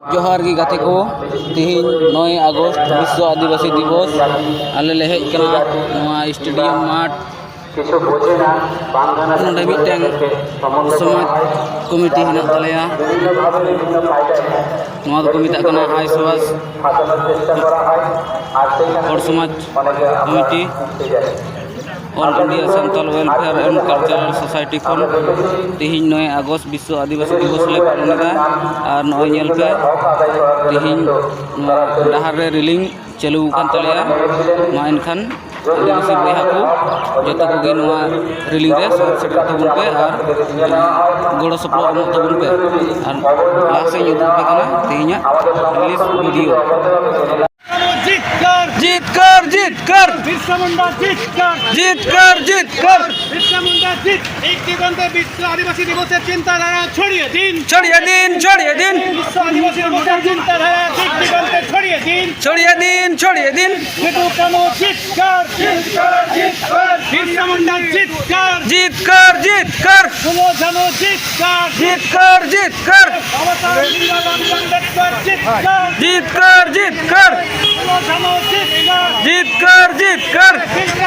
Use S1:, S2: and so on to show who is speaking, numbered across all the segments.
S1: जोहार गी गाते को तिहिन 9 अगस्त विश्व आदिवासी दिवस आले ले हेज कना नोआ स्टेडियम माठ नोडे मिटन समाज कमिटी हेना तलेया नोआ को मिता कना आइसवास और समाज committee all India Santal welfare and cultural society खन तिहिन 9 अगस्त विश्व आदिवासी दिवस ले पालनदा और नय नेल पे तिहिन डाहार रे रिलिंग चालू कान तलेया मा एनखान आदिवासी बयहा को जतो को नोआ रिलिंग रे सेटर तबुन पे और गोड़ो सपलो एमो तबुन पे और लास्ट से युद्ध पे कना तिहिना रिलीज वीडियो जीत कर
S2: बिरसा मुंडा जीत कर बिरसा मुंडा जीत एक दिगंते विश्व आदिवासी दिवसेर चिंताधारा छड़िए दिन विश्व आदिवासी दिवसेर चिंताधारा एक दिगंते छड़िए दिन बिटू कानो जीत कर बिरसा मुंडा जीत कर सुनो जानो जीत कर अवतार लीला अंबेडकर जीत कर सुनो जानो जीत कर बिरसा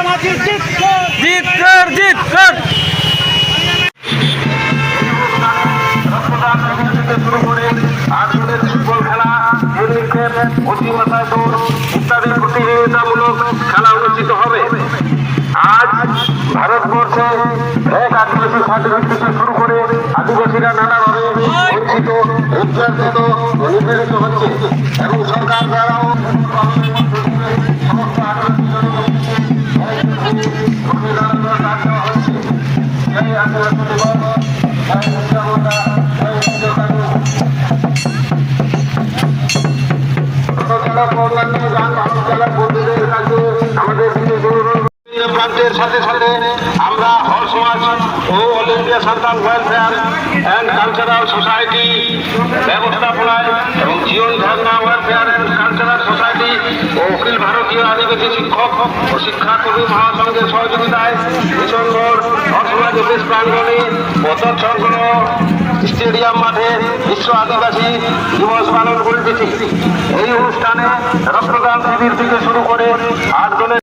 S2: जीत कर শুরু করে আধুনিক ফুটবল খেলা ক্রিকেট অতিমাত্রা দৌড় ইত্যাদি প্রতিযোগিতামূলক খেলা অনুষ্ঠিত হবে। আজ ভারতবর্ষে এক আদিবাসী সার্টিফিকেট থেকে শুরু করে আদিবাসীরা নানাভাবে বঞ্চিত নির্যাতিত নিপীড়িত হচ্ছে এবং সরকার দ্বারাও সমস্ত আদিবাসী এই আদিবাসী দিবস প্রান্তের সাথে সাথে আমরা হল সমাজ ও all India Santal welfare and cultural society ব্যবস্থাপনায় এবং Jibon Jharna welfare and cultural society ও অখিল ভারতীয় আদিবাসী শিক্ষক ও শিক্ষাকর্মী মহাসংঘের সহযোগিতায় মিশন রোড হল সমাজ অফিস প্রাঙ্গণে বছর সংলগ্ন স্টেডিয়াম মাঠে বিশ্ব আদিবাসী দিবস পালন করেছি। এই অনুষ্ঠানে রক্তদান শিবির থেকে শুরু করে 8 জনের